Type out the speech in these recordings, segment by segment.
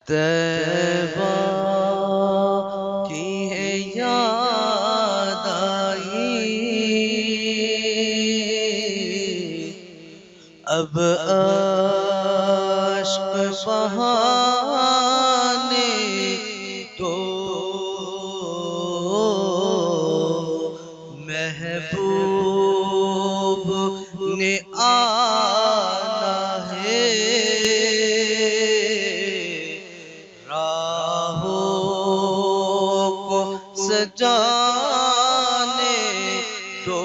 तैबा की है याद आई, अब अश्क बहाने दो। महबूब ने आना है, राहों को सजाने दो।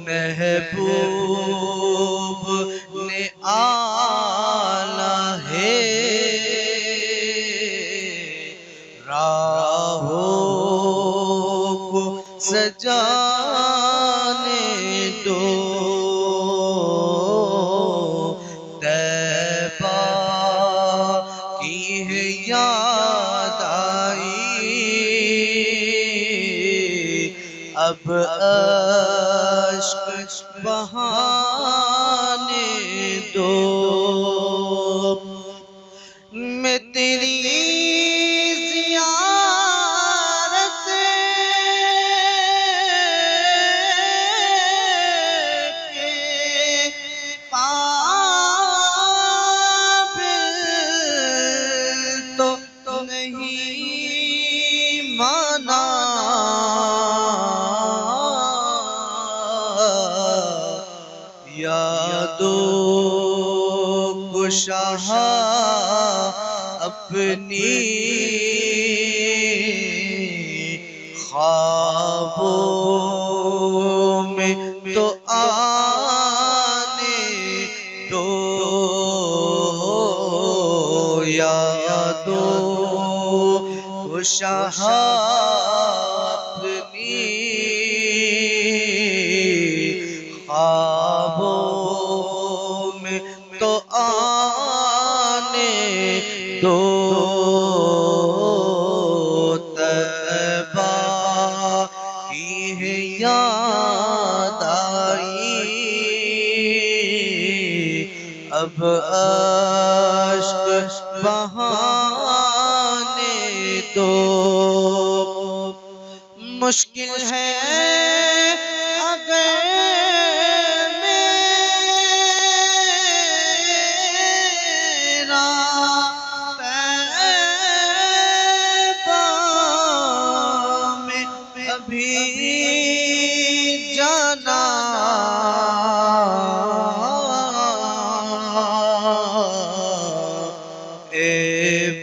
महबूब ने आना है, राहों को सजाने दो। तैबा की है याद आई, अब अश्क बहाने दो। मैं तेरी ज़ियारत के काबिल तो नहीं माना, यादों को शाह अपनी ख्वाबों में तो आने दो। यादों को शाह अपनी ख्वाबों में तो आने दो। तैबा की है याद आई, अब अश्क बहाने दो। मुश्किल है अगर मेरा तैबा में अभी जाना, ए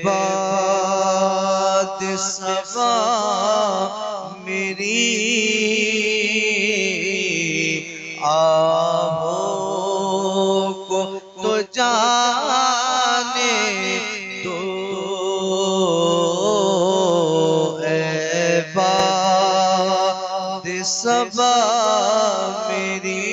बात सबा मेरी आहों को तो जाने दो। ए बात सबा मेरी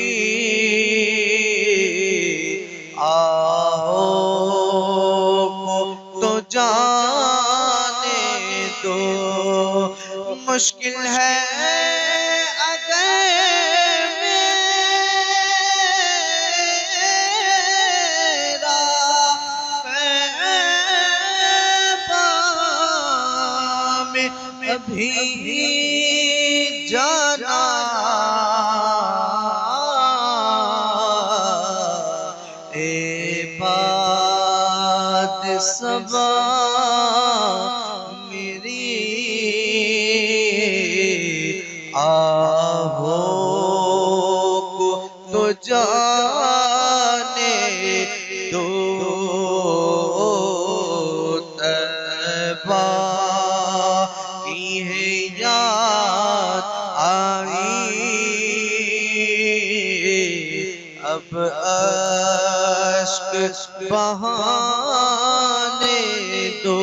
आहों को तो जाने दो। मुश्किल है अगर मेरा तैबा में अभी जाना, ए बात सबा मेरी आहों को तो जाने दो। तैबा की है याद आई, अब अश्क बहाने दो।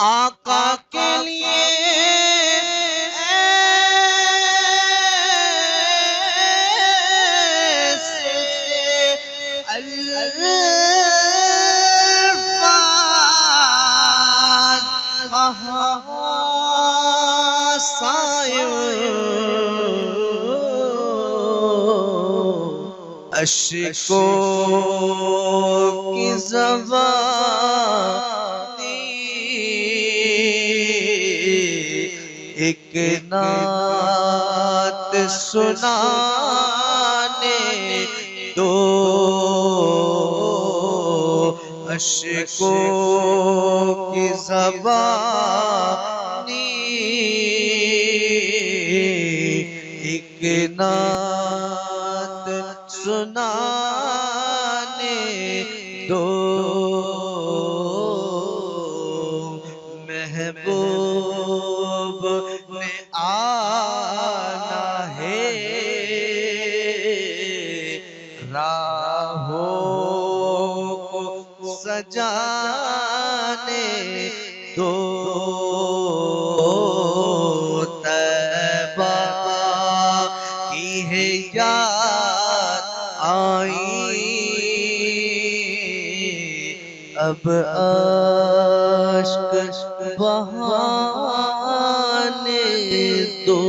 आका के लिए अश्कों की ज़बानी एक नात सुनाने दो, अश्कों की ज़बानी एक नात सुनाने दो। महबूब ने आना है, राहों को सजाने दो। तैबा की है याद आई, अब अश्क बहाने दो।